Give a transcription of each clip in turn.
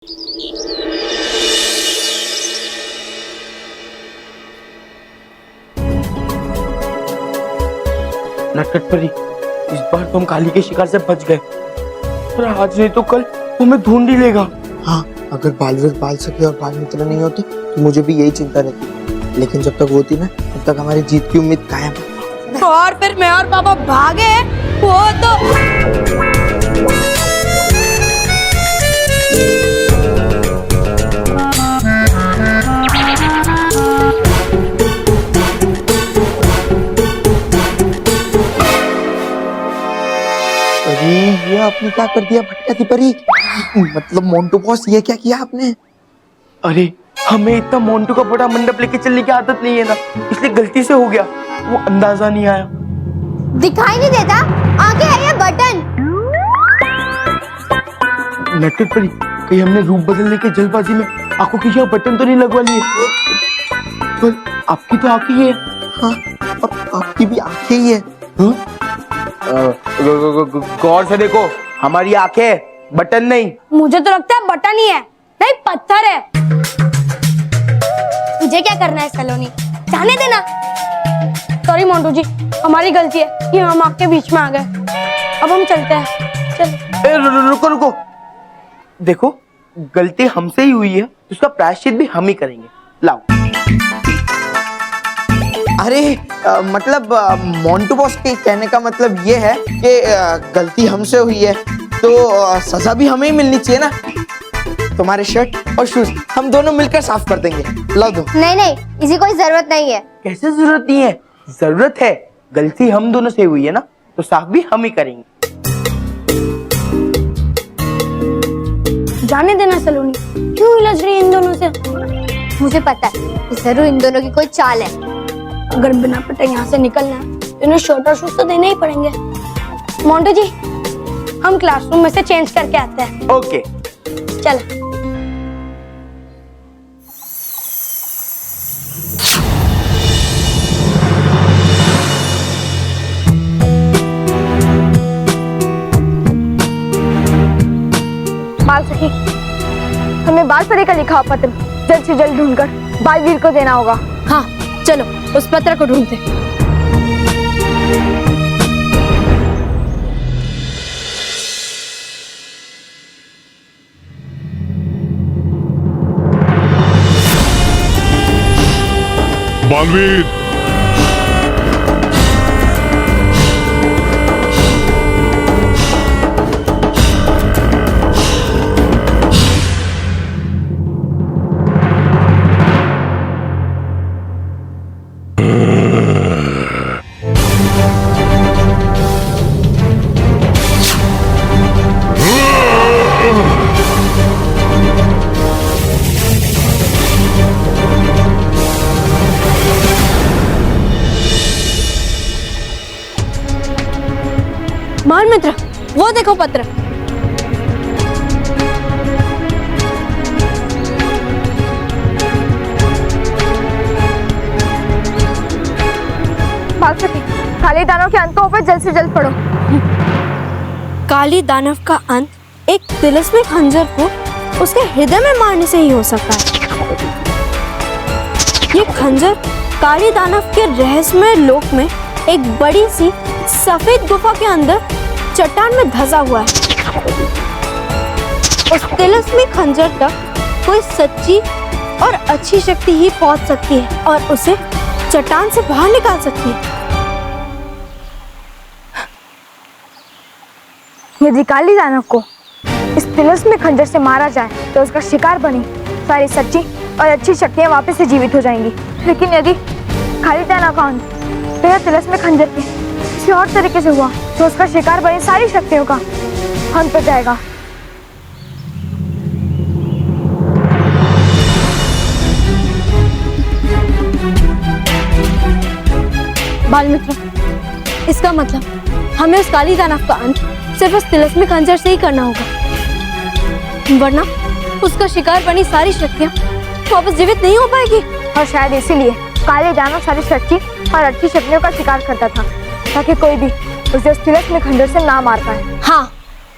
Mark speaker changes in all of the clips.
Speaker 1: नटखट परी, इस बार तो हम काली के शिकार से बच गए, पर आज नहीं तो कल वो हमें ढूंढ ही लेगा।
Speaker 2: हाँ, अगर बालवीर बाल सके और बाल मित्र नहीं होते तो मुझे भी यही चिंता रहती, लेकिन जब तक होती ना तब तक हमारी जीत की उम्मीद कायम।
Speaker 3: और फिर मैं और पापा भागे वो तो
Speaker 2: परी, ये आपने क्या कर दिया भटकती परी? मतलब मोंटू बॉस, ये क्या किया आपने?
Speaker 1: अरे हमें इतना मोंटू का बड़ा मंडप लेके चलने की आदत नहीं है ना, इसलिए गलती से हो गया, वो अंदाजा नहीं आया।
Speaker 3: दिखाई नहीं देता, आगे है ये बटन।
Speaker 1: नटखट परी, कहीं हमने रूप बदलने के जल्दबाजी में आंखों की यह बटन तो नहीं लगवा लिए? पर आपकी तो आंखें ही है।
Speaker 2: हाँ, और आपकी भी आंखें ही है।
Speaker 1: हाँ? गौर से देखो, हमारी आंखें, बटन नहीं।
Speaker 3: मुझे तो लगता है बटन ही है, नहीं पत्थर है। मुझे क्या करना है सलोनी, जाने देना। सॉरी मोंटू जी, हमारी गलती है कि हम आपके बीच में आ गए। अब हम चलते हैं, चल।
Speaker 1: रुको रुको, देखो गलती हमसे ही हुई है, उसका प्रायश्चित भी हम ही करेंगे। लाओ।
Speaker 2: अरे मतलब मोंटू बॉस के कहने का मतलब ये है कि गलती हमसे हुई है तो सजा भी हमें ही मिलनी चाहिए ना। तुम्हारे शर्ट और शूज हम दोनों मिलकर साफ कर देंगे, ला दो।
Speaker 3: नहीं नहीं, इसी कोई जरूरत नहीं है।
Speaker 1: कैसे जरूरत नहीं है? जरूरत है, गलती हम दोनों से हुई है ना, तो साफ भी हम ही करेंगे।
Speaker 3: जाने देना सलोनी, क्यों उलझ रही है इन दोनों से? मुझे पता है कि जरूर इन दोनों की कोई चाल है। अगर बिना पटे यहाँ से निकलना है तो इन्हें शर्ट और शूज तो देने ही पड़ेंगे। मोंटू जी, हम क्लासरूम में से चेंज करके आते हैं।
Speaker 1: ओके,
Speaker 3: चल।
Speaker 4: बाल सखी, हमें बाल परी का लिखा हुआ पत्र जल्द से जल्द ढूंढकर बालवीर को देना होगा।
Speaker 3: हाँ चलो, उस पत्र को ढूंढते।
Speaker 5: बालवीर,
Speaker 3: बाल मित्र, वो देखो पत्र।
Speaker 4: बाल सखी, काली दानव के अंत को ऊपर जल्द से जल्द पढ़ो।
Speaker 3: काली दानव का अंत एक तिलिस्मी खंजर को उसके हृदय में मारने से ही हो सकता है। ये खंजर काली दानव के रहस्यमय लोक में एक बड़ी सी सफेद गुफा के अंदर चट्टान में धंसा हुआ है। उस तिलिस्मी खंजर तक कोई सच्ची और अच्छी शक्ति ही पहुंच सकती है और उसे चट्टान से बाहर निकाल सकती है।
Speaker 4: यदि काली दानव को इस तिलिस्मी खंजर से मारा जाए तो उसका शिकार बनी सारी सच्ची और अच्छी शक्तियां वापस से जीवित हो जाएंगी। लेकिन यदि काली दानव का अंत बिना तिलिस्मी खंजर के किसी और तरीके से हुआ तो उसका शिकार बनी सारी शक्तियों का अंत हो जाएगा।
Speaker 3: बालमित्र, इसका मतलब हमें उस काली दानव का अंत सिर्फ उस तिलिस्मी खंजर से ही करना होगा, वरना उसका शिकार बनी सारी शक्तियां वापस जीवित नहीं हो पाएगी।
Speaker 4: और शायद इसीलिए काले दानव सारी सच्ची और अच्छी शक्तियों का शिकार करता था, ताकि कोई भी उसे उस तिलिस्मी खंजर से ना मार पाए।
Speaker 3: हाँ,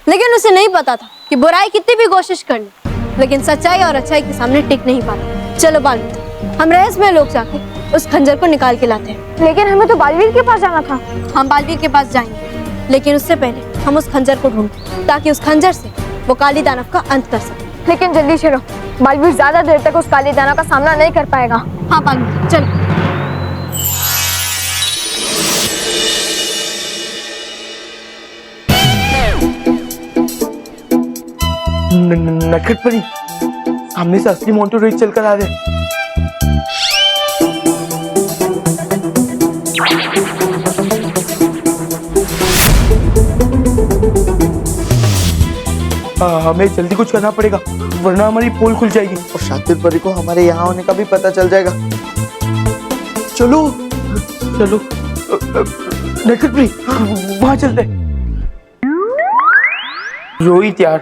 Speaker 3: लेकिन उसे नहीं पता था कि बुराई कितनी भी कोशिश कर ले लेकिन सच्चाई और अच्छाई के सामने टिक नहीं पाता। चलो बालवीर, हम रहस्यमय लोग जाके उस खंजर को निकाल के लाते हैं।
Speaker 4: लेकिन हमें तो बालवीर के पास जाना था।
Speaker 3: हम बालवीर के पास जाएंगे, लेकिन उससे पहले हम उस खंजर को ढूंढें ताकि उस खंजर से वो काली दानव का अंत कर सके।
Speaker 4: लेकिन जल्दी चलो, बालवीर ज्यादा देर तक उस काली दानव का सामना नहीं कर पाएगा।
Speaker 3: हाँ बालवीर, चलो।
Speaker 1: नटखट परी, सामने से असली मोंटू रोहित चलकर आ रहे हैं। हमें जल्दी कुछ करना पड़ेगा वरना हमारी पोल खुल जाएगी
Speaker 2: और शातिर परी को हमारे यहाँ होने का भी पता चल जाएगा।
Speaker 1: चलो चलो नटखट परी, वहां चलते हैं। रोहित यार,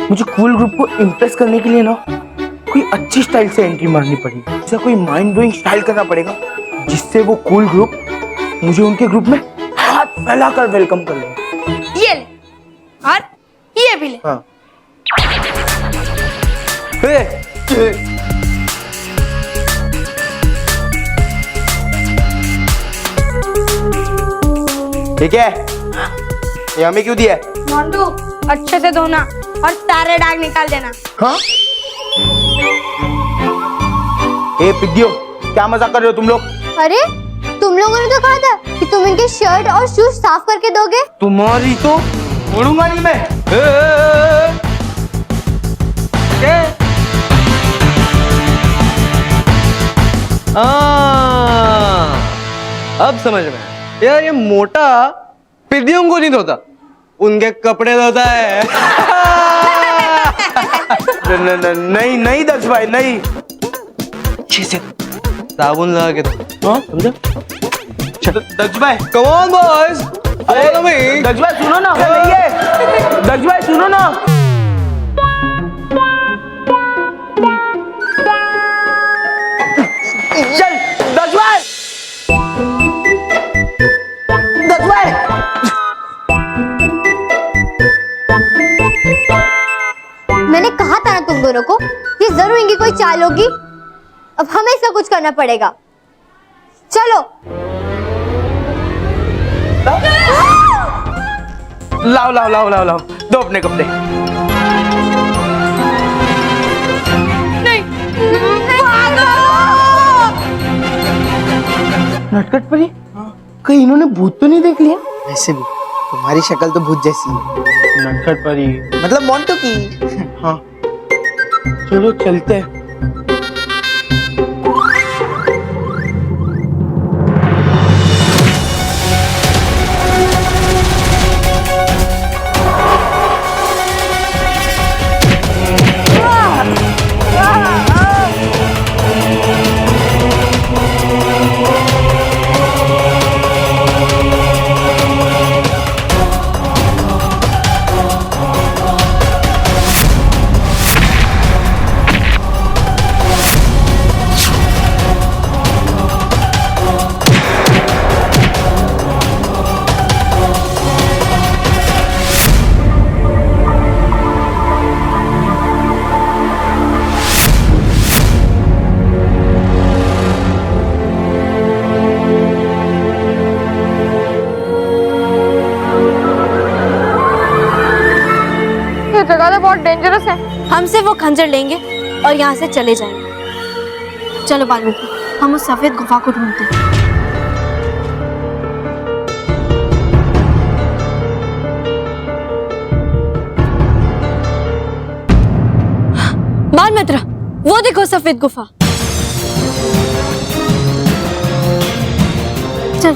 Speaker 1: मुझे कूल ग्रुप को इम्प्रेस करने के लिए ना कोई अच्छी स्टाइल से एंट्री मारनी पड़ेगी। ऐसा कोई माइंड ब्लोइंग स्टाइल करना पड़ेगा जिससे वो कूल ग्रुप मुझे उनके ग्रुप में हाथ फैलाकर वेलकम कर ले।
Speaker 3: ये ले और ये भी ले।
Speaker 1: हाँ। ठीक है, ये हमें क्यों दिया है?
Speaker 5: मोंटू, अच्छे से धोना और सारे दाग निकाल देना।
Speaker 1: हाँ? ए पिग्गियो, क्या मजाक कर रहे हो तुम लोग?
Speaker 6: अरे तुम लोगों ने तो कहा था कि तुम इनके शर्ट और शूज साफ करके दोगे।
Speaker 1: तुम्हारी तो छोड़ूंगा नहीं मैं।
Speaker 7: अब समझ में आया। यार ये मोटा पिद्दियों को नहीं धोता, उनके कपड़े धोता है।
Speaker 1: नहीं नहीं दक्ष भाई, नहीं।
Speaker 7: अच्छे से साबुन लगा के धो।
Speaker 1: हाँ समझा? दक्ष भाई,
Speaker 7: come on boys, follow me.
Speaker 1: Daksh भाई सुनो ना, नहीं है। दक्ष भाई सुनो ना। चल दक्ष भाई, दक्ष भाई।
Speaker 6: मैंने कहा था ना तुम दोनों को कि जरूर इनकी कोई चाल होगी। अब हमें इसका कुछ करना पड़ेगा। चलो।
Speaker 1: लाओ लाओ लाओ लाओ लाओ, दो अपने कपड़े। नटखट परी, कहीं इन्होंने भूत तो नहीं देख लिया?
Speaker 2: वैसे भी तुम्हारी शक्ल तो भूत जैसी है।
Speaker 1: नटखट परी,
Speaker 2: मतलब मोंटू की।
Speaker 1: हाँ चलो चलते हैं।
Speaker 4: जगह तो बहुत डेंजरस है।
Speaker 3: हमसे वो खंजर लेंगे और यहाँ से चले जाएंगे। चलो बालवीर, हम उस सफेद गुफा को ढूंढते हैं। बाल मित्र, वो देखो सफेद गुफा। चल।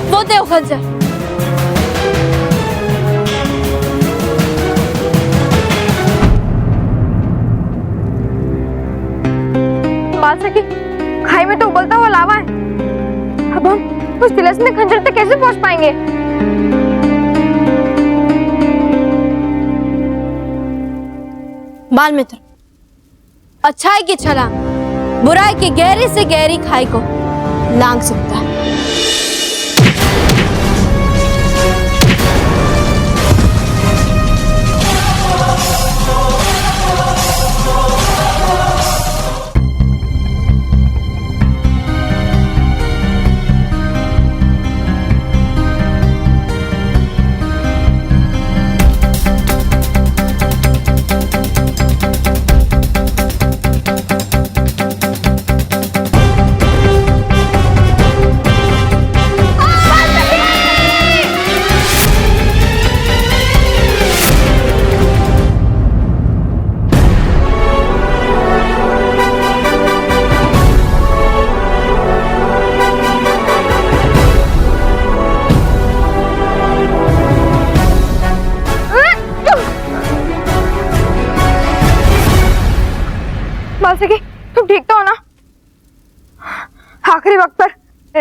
Speaker 3: वो देखो खंजर।
Speaker 4: बात सकी, खाई में तो उबलता हुआ लावा है। अब हम उस तिलस्मी खंजर तक कैसे पहुंच पाएंगे?
Speaker 3: बाल मित्र, अच्छाई की छलांग बुराई की गहरी से गहरी खाई को लांग सकता है।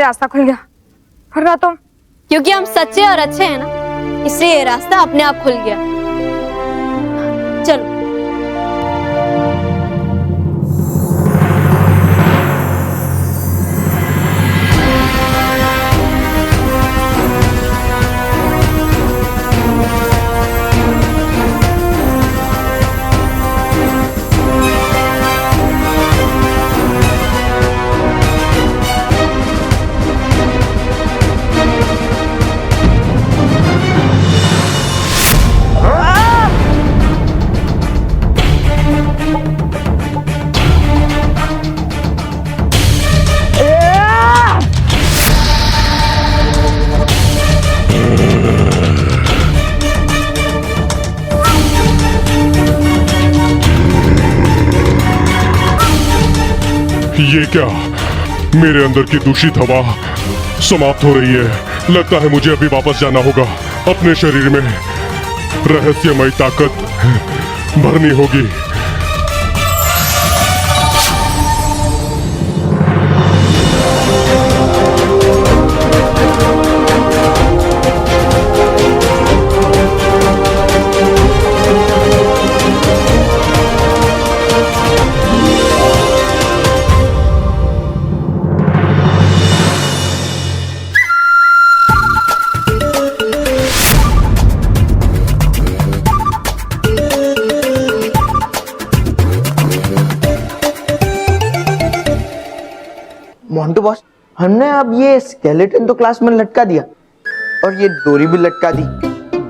Speaker 4: रास्ता खुल गया, वरना तुम।
Speaker 3: क्योंकि हम सच्चे और अच्छे हैं ना, इसलिए ये रास्ता अपने आप खुल गया। चलो।
Speaker 8: ये क्या? मेरे अंदर की दूषित हवा समाप्त हो रही है। लगता है मुझे अभी वापस जाना होगा। अपने शरीर में रहस्यमय ताकत भरनी होगी।
Speaker 2: मोंटू बॉस, हमने अब ये स्केलेटन तो क्लास में लटका दिया और ये डोरी भी लटका दी।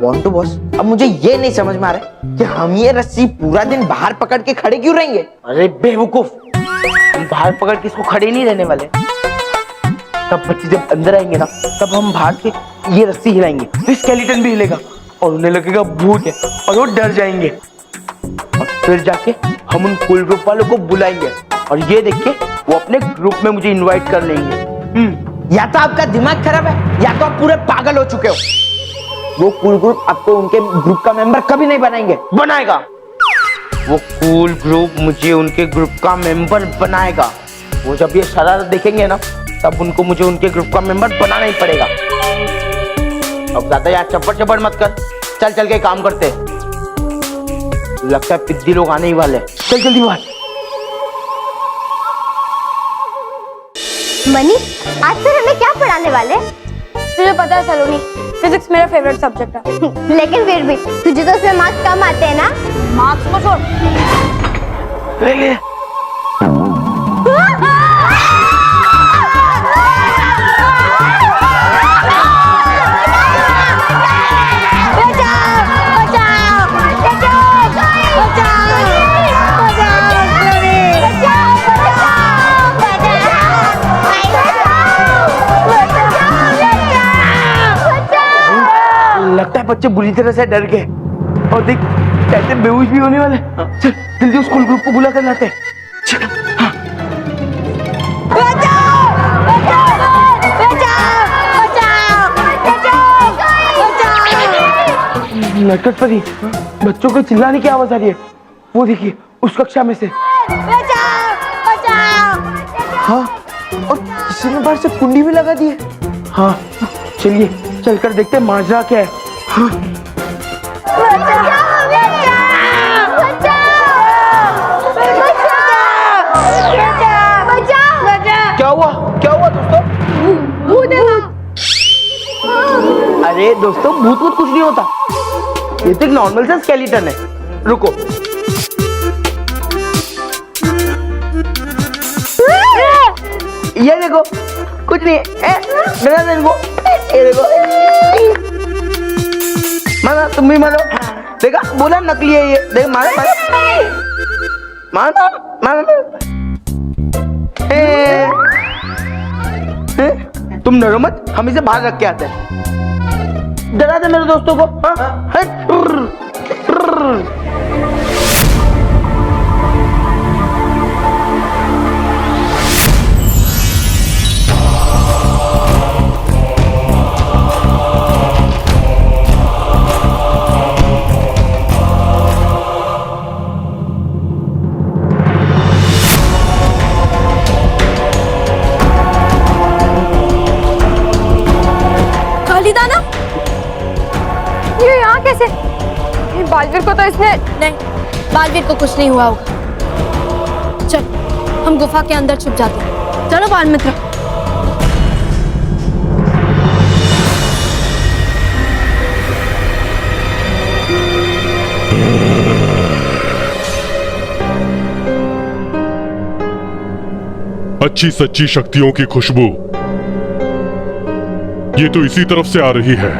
Speaker 2: मोंटू बॉस, अब मुझे ये नहीं समझ में आ रहा कि हम ये रस्सी पूरा दिन बाहर पकड़ के खड़े क्यों रहेंगे?
Speaker 1: अरे बेवकूफ, हम बाहर पकड़ के इसको खड़े नहीं रहने वाले। तब बच्चे जब अंदर आएंगे ना, तब हम बाहर से ये रस्सी हिलाएंगे तो स्केलेटन भी हिलेगा और उन्हें लगेगा भूत है और वो डर जाएंगे। और फिर जाके हम उन कूल ग्रुप वालों को बुलाएंगे और ये देख के वो अपने ग्रुप में मुझे इनवाइट कर लेंगे।
Speaker 2: या तो आपका दिमाग खराब है या तो आप पूरे पागल हो चुके हो। वो कूल ग्रुप आपको उनके ग्रुप का मेंबर कभी नहीं बनाएंगे।
Speaker 1: बनाएगा वो कूल ग्रुप, मुझे उनके ग्रुप का मेंबर बनाएगा। वो जब ये शरारत देखेंगे ना, तब उनको मुझे उनके ग्रुप का मेंबर बनाना ही पड़ेगा। अब ज्यादा यार चप्पड़ चप्पड़ मत कर, चल चल के काम करते। लगता है पिद्दी लोग आने ही वाले। चल जल्दी बाहर।
Speaker 6: मनी, आज सर हमें क्या पढ़ाने वाले?
Speaker 4: तुझे पता है सलोनी, फिजिक्स मेरा फेवरेट सब्जेक्ट है।
Speaker 6: लेकिन फिर भी तुझे तो उसमें मार्क्स कम आते हैं ना?
Speaker 4: मार्क्स को छोड़।
Speaker 1: ले ले। लगता है बच्चे बुरी तरह से डर गए और देख कहते बेहोश भी होने वाले। चल जल्दी उस स्कूल ग्रुप को बुला कर लाते। चल। हाँ। नटखट परी, बच्चों को चिल्लाने की आवाज आ रही है। वो देखिए उस कक्षा में से।
Speaker 2: हाँ, और किसी ने बाहर से कुंडी भी लगा दी है।
Speaker 1: हाँ चलिए चलकर देखते हैं माजरा क्या है। हाँ। क्या हुआ दोस्तों? अरे दोस्तों, भूत भूत कुछ नहीं होता, ये तो एक नॉर्मल सा स्केलेटन है। रुको। ये देखो, कुछ नहीं है। मेरा देखो, ये देखो। माना, तुम भी मारो। देखा, बोला नकली है ये। देख, मारो मारो मारो। तुम डरो मत, हम इसे बाहर रख के आते हैं। डरा दे मेरे दोस्तों को।
Speaker 4: कैसे? ये बालवीर को तो इसने
Speaker 3: नहीं, बालवीर को कुछ नहीं हुआ होगा। चल, हम गुफा के अंदर छुप जाते हैं। चलो बाल मित्र।
Speaker 8: अच्छी सच्ची शक्तियों की खुशबू ये तो इसी तरफ से आ रही है।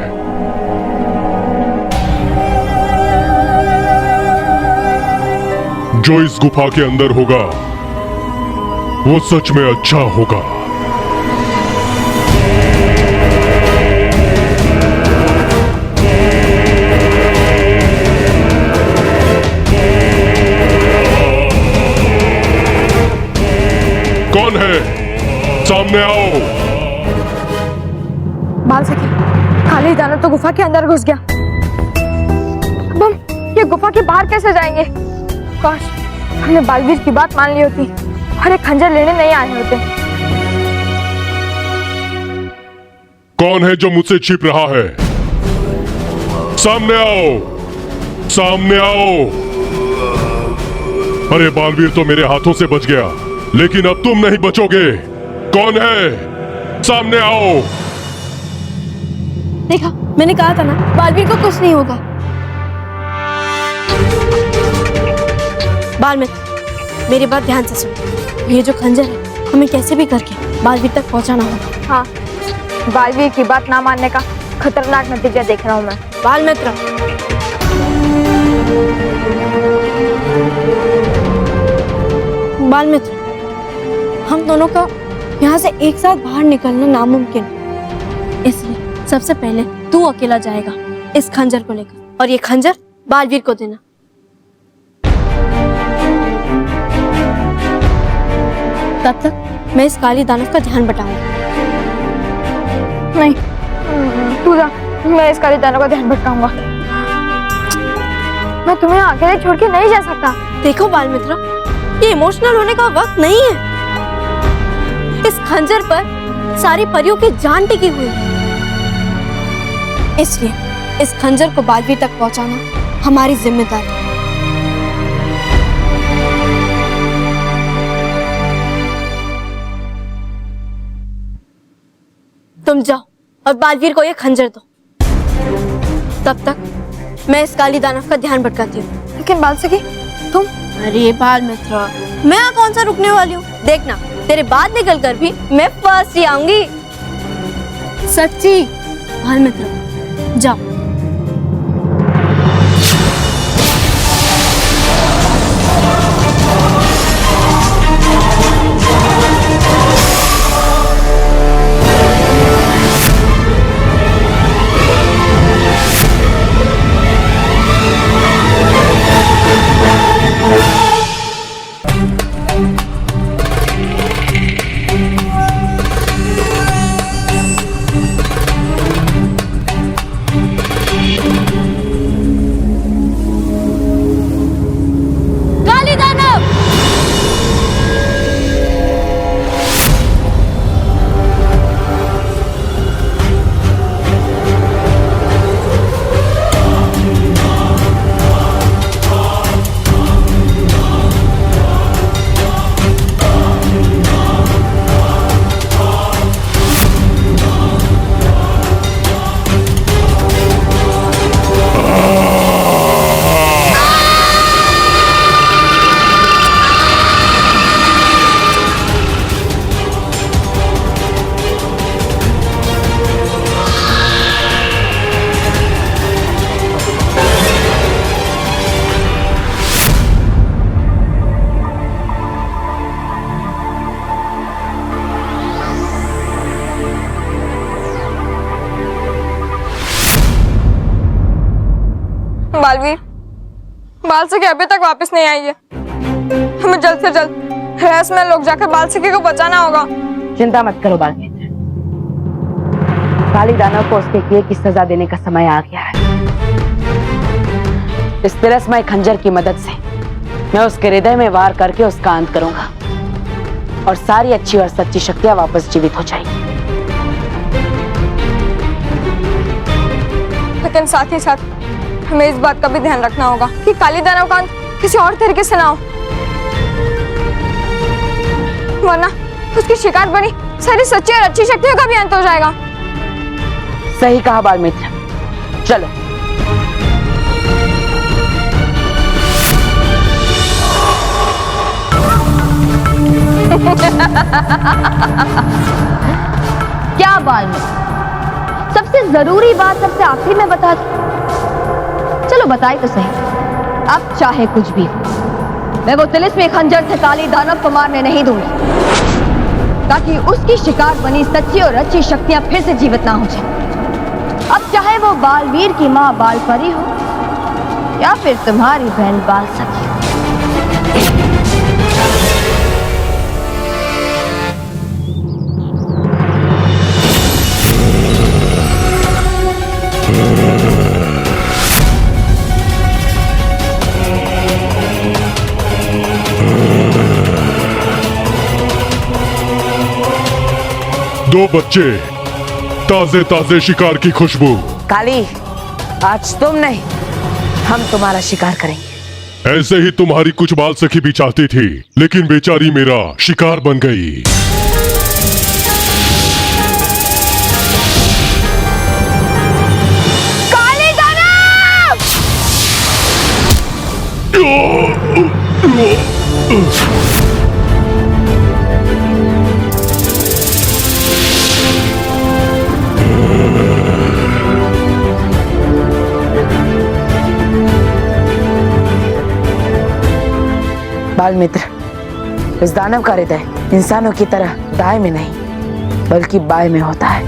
Speaker 8: जो इस गुफा के अंदर होगा वो सच में अच्छा होगा। कौन है? सामने आओ।
Speaker 4: बाल सखी, खाली दानव तो गुफा के अंदर घुस गया। अब हम ये गुफा के बाहर कैसे जाएंगे? काश हमने बालवीर की बात मान ली होती और एक खंजर लेने नहीं आए होते।
Speaker 8: कौन है जो मुझसे छिप रहा है? सामने आओ, सामने आओ। अरे बालवीर तो मेरे हाथों से बच गया, लेकिन अब तुम नहीं बचोगे। कौन है? सामने आओ।
Speaker 3: देखा, मैंने कहा था ना, बालवीर को कुछ नहीं होगा। बाल मित्र, मेरी बात ध्यान से सुन। ये जो खंजर है, हमें कैसे भी करके बालवीर तक पहुंचाना होगा।
Speaker 4: हाँ, बालवीर की बात ना मानने का खतरनाक नतीजा देख रहा हूँ मैं।
Speaker 3: बाल मित्र, बाल मित्र, हम दोनों का यहाँ से एक साथ बाहर निकलना नामुमकिन है। इसलिए सबसे पहले तू अकेला जाएगा इस खंजर को लेकर, और ये खंजर बालवीर को देना। तब तक मैं इस काली दानव का ध्यान बटाऊंगा।
Speaker 4: नहीं, तू जा, मैं इस काली दानव का ध्यान भटकाऊंगा। मैं तुम्हें अकेले छोड़ के नहीं जा सकता।
Speaker 3: देखो बाल मित्र, ये इमोशनल होने का वक्त नहीं है। इस खंजर पर सारी परियों की जान टिकी हुई है, इसलिए इस खंजर को बालवीर तक पहुंचाना हमारी जिम्मेदारी है। तुम जाओ और बालवीर को ये खंजर दो। तब तक मैं इस काली दानव का ध्यान भटकाती हूँ।
Speaker 4: लेकिन बाल सखी, तुम?
Speaker 3: अरे बाल मित्र, मैं यहाँ कौन सा रुकने वाली हूँ? देखना, तेरे बाद निकल कर भी मैं फर्स्ट ही आऊंगी। सच्ची। बाल मित्र, जाओ।
Speaker 4: बालवीर, बाल सखी अभी तक वापस नहीं आई है। हमें जल्द से जल्द रहस्यमय लोग जाकर बाल सखी को बचाना होगा।
Speaker 9: चिंता मत करो बाल मित्र, काली दानव को उसके किए की सजा देने का समय आ गया है। इस तिलस्मय खंजर की मदद से मैं उसके हृदय में वार करके उसका अंत करूंगा और सारी अच्छी और सच्ची शक्तियां वापस जीवित हो जाएगी।
Speaker 4: लेकिन साथ ही साथ हमें इस बात का भी ध्यान रखना होगा कि काली दानव का अंत किसी और तरीके से ना हो, वरना उसकी शिकार बनी सारी सच्ची और अच्छी शक्तियों का भी अंत हो जाएगा।
Speaker 9: सही कहा बालमित्र, चलो।
Speaker 6: क्या बालमित्र, सबसे जरूरी बात सबसे आखिरी में बता दो। चलो बताए तो सही। अब चाहे कुछ भी हो, मैं वो तिलिस्मी खंजर से काली दानव को मारने नहीं दूंगी, ताकि उसकी शिकार बनी सच्ची और अच्छी शक्तियां फिर से जीवित ना हो जाए। अब चाहे वो बालवीर की माँ बाल परी हो या फिर तुम्हारी बहन बाल सखी हो।
Speaker 8: दो बच्चे, ताजे ताजे शिकार की खुशबू।
Speaker 9: काली, आज तुम नहीं, हम तुम्हारा शिकार करेंगे।
Speaker 8: ऐसे ही तुम्हारी कुछ बाल सखी भी चाहती थी, लेकिन बेचारी मेरा शिकार बन गई।
Speaker 4: काली दानव!
Speaker 9: बालमित्र, इस दानव का हृदय इंसानों की तरह दाएं में नहीं बल्कि बाएं में होता है।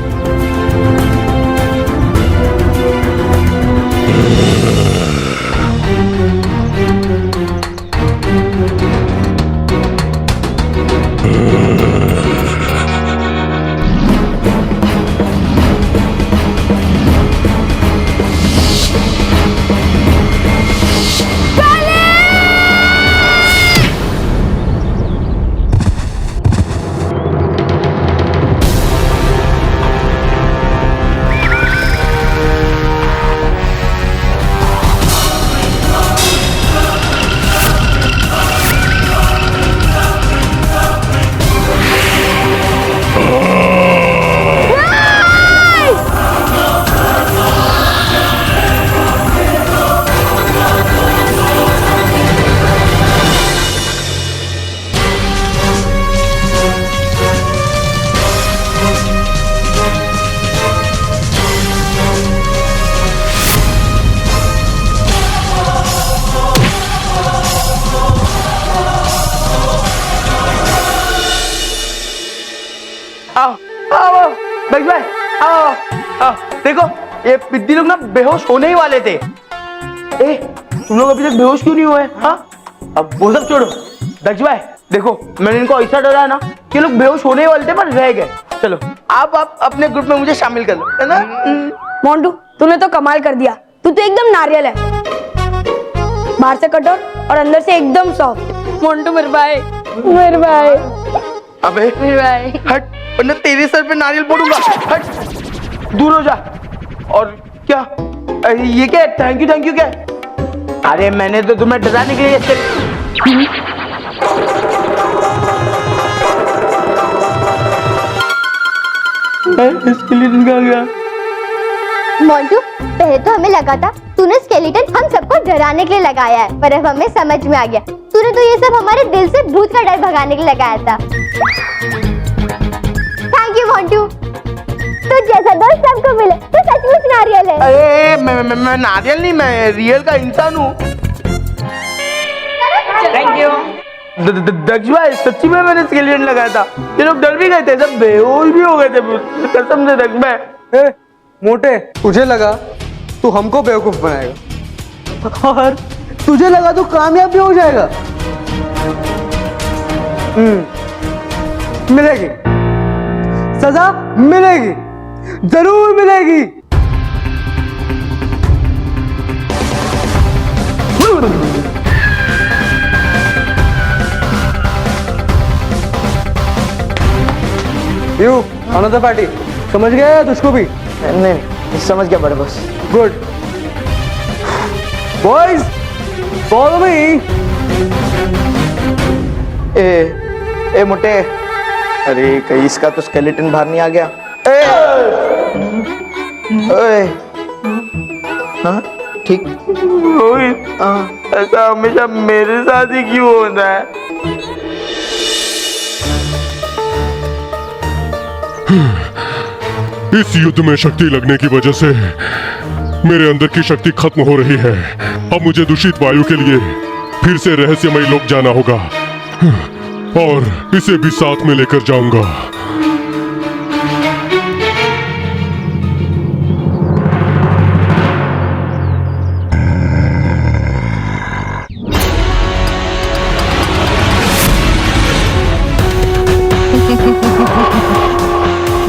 Speaker 1: देखो ये पिद्दी लोग ना बेहोश होने ही वाले थे। ए, तुम लोग अभी तक बेहोश क्यों नहीं हुए? हाँ, अब वो सब छोड़ो। दक्ष भाई देखो, मैंने इनको ऐसा डरा ना कि लोग बेहोश होने ही वाले थे पर रह गए। चलो आप अपने ग्रुप में मुझे शामिल कर लो, है ना?
Speaker 5: मोंटू, तूने तो कमाल कर दिया। तू तो एकदम नारियल है, बाहर से कठोर और अंदर से एकदम सॉफ्ट। मोंटू मेरे भाई, मेरे भाई।
Speaker 1: अबे
Speaker 5: मेरे भाई,
Speaker 1: हट, वरना तेरे सर पे नारियल फोड़ूंगा। हट, दूर हो जा। और क्या ये क्या है? थैंक यू क्या है? अरे मैंने तो तुम्हें डराने के लिए स्केलेटन कहाँ गया?
Speaker 6: मोंटू, पहले तो हमें लगा था तूने स्केलेटन हम सबको डराने के लिए लगाया है, पर अब हमें समझ में आ गया तूने तो ये सब हमारे दिल से भूत का डर भगाने के लिए लगाया था। थैंक यू मोंटू, तो जैसा दोस्त सबको मिले तो सचमुच नारियल है।
Speaker 1: अरे मैं नारियल नहीं, मैं रियल का इंसान हूँ।
Speaker 9: Thank you.
Speaker 1: दक्ष भाई सच्ची में मैंने स्केलेटन लगाया था। ये लोग डर भी गए थे, सब बेहोश भी हो गए थे कसम से। दक्ष भाई
Speaker 7: मोटे, तुझे लगा तू हमको बेवकूफ बनाएगा और तुझे लगा तू कामयाब भी हो जाएगा। मिलेगी सजा, मिलेगी, जरूर मिलेगी। यू अनदर पार्टी, समझ गया तुझको भी?
Speaker 2: नहीं समझ गया बड़े boss.
Speaker 7: Good. Boys follow me.
Speaker 2: ए मोटे, अरे कहीं इसका तो स्केलेटन बाहर नहीं आ गया। ओए, हाँ ठीक।
Speaker 1: रोहित, ऐसा हमेशा मेरे साथ ही क्यों होता है?
Speaker 8: इस युद्ध में शक्ति लगने की वजह से मेरे अंदर की शक्ति खत्म हो रही है। अब मुझे दूषित वायु के लिए फिर से रहस्यमय लोक जाना होगा और इसे भी साथ में लेकर जाऊंगा।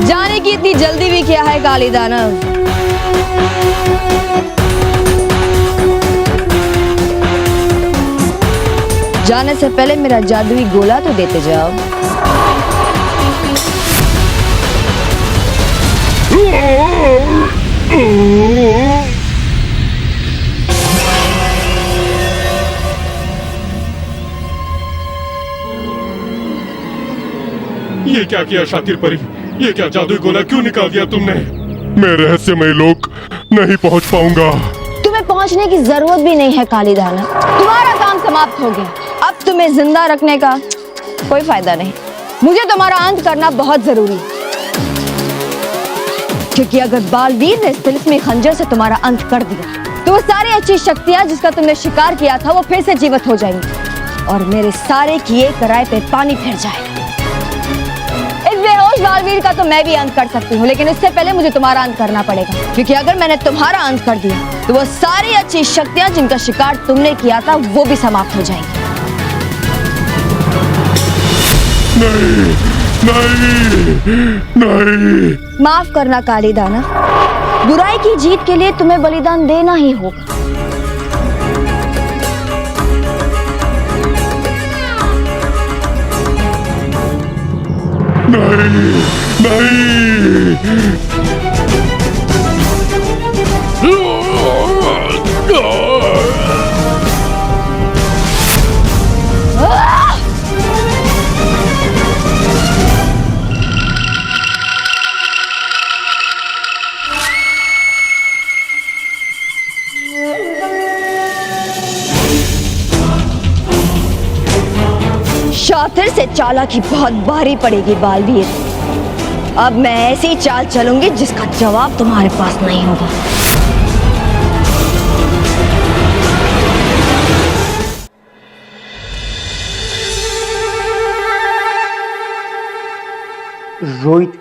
Speaker 6: जाने की इतनी जल्दी भी क्या है काली दानव? जाने से पहले मेरा जादुई गोला तो देते जाओ।
Speaker 8: ये क्या किया शातिर परी? ये क्या जादुई गोला क्यों निकाल दिया तुमने? मैं रहस्यमय लोक नहीं पहुंच पाऊंगा।
Speaker 6: तुम्हें पहुंचने की जरूरत भी नहीं है काली दानव, तुम्हारा काम समाप्त हो गया। अब तुम्हें जिंदा रखने का कोई फायदा नहीं। मुझे तुम्हारा अंत करना बहुत जरूरी है, क्योंकि अगर बालवीर ने इस तिलिस्मी खंजर से तुम्हारा अंत कर दिया तो वो सारी अच्छी शक्तियां जिसका तुमने शिकार किया था वो फिर से जीवित हो जाएंगी और मेरे सारे किए कराए पे पानी फिर जाएगा। इस बेहोश बालवीर का तो मैं भी अंत कर सकती हूँ, लेकिन इससे पहले मुझे तुम्हारा अंत करना पड़ेगा, क्योंकि अगर मैंने तुम्हारा अंत कर दिया तो वो सारी अच्छी शक्तियां जिनका शिकार तुमने किया था वो भी समाप्त हो जाएंगी।
Speaker 8: नहीं, नहीं, नहीं।
Speaker 6: माफ करना काली दानव, बुराई की जीत के लिए तुम्हें बलिदान देना ही होगा।
Speaker 8: नहीं, नहीं।
Speaker 6: शातिर से चालाकी बहुत भारी पड़ेगी बालवीर। अब मैं ऐसी चाल चलूंगी जिसका जवाब तुम्हारे पास नहीं होगा।
Speaker 1: रोहित,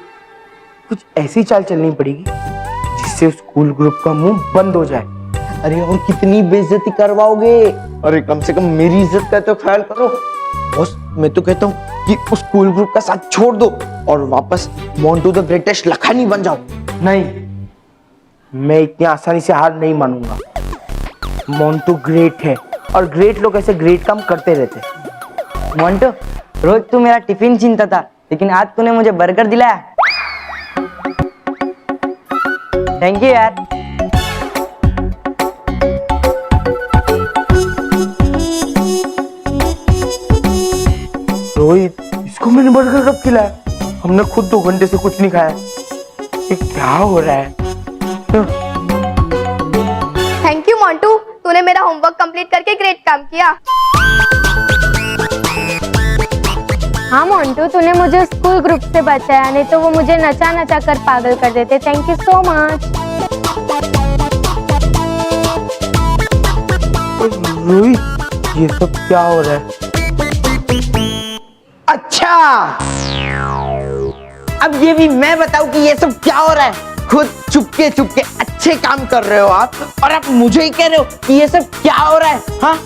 Speaker 1: कुछ ऐसी चाल चलनी पड़ेगी जिससे उस स्कूल ग्रुप का मुंह बंद हो जाए।
Speaker 2: अरे और कितनी बेइज्जती करवाओगे? अरे कम से कम मेरी इज्जत का तो ख्याल करो। बॉस, मैं तो कहता हूँ कि उस स्कूल ग्रुप का साथ छोड़ दो और वापस मोंटू द ग्रेटेस्ट लखानी बन जाओ।
Speaker 1: नहीं, मैं इतनी आसानी से हार नहीं मानूंगा। मोंटू ग्रेट है और ग्रेट लोग ऐसे ग्रेट काम करते रहते।
Speaker 10: मोंटू, रोज तू मेरा टिफिन छीनता था, लेकिन आज तूने मुझे बर्गर दिलाया। थैंक यू यार।
Speaker 1: रोहित, इसको मैंने बर्गर कब खिलाया? हमने खुद 2 घंटे से कुछ नहीं खाया। ये क्या हो रहा है?
Speaker 4: थैंक यू मोंटू, तूने मेरा होमवर्क कंप्लीट करके ग्रेट काम किया। हाँ मोंटू, तूने मुझे स्कूल ग्रुप से बचाया, नहीं तो वो मुझे नचा नचा कर पागल कर देते। Thank you so much.
Speaker 1: Rohit, ये सब क्या हो रहा है?
Speaker 2: अच्छा, अब ये भी मैं बताऊं कि ये सब क्या हो रहा है? खुद चुपके चुपके अच्छे काम कर रहे हो आप, और आप मुझे ही कह रहे हो कि ये सब क्या हो रहा है? हाँ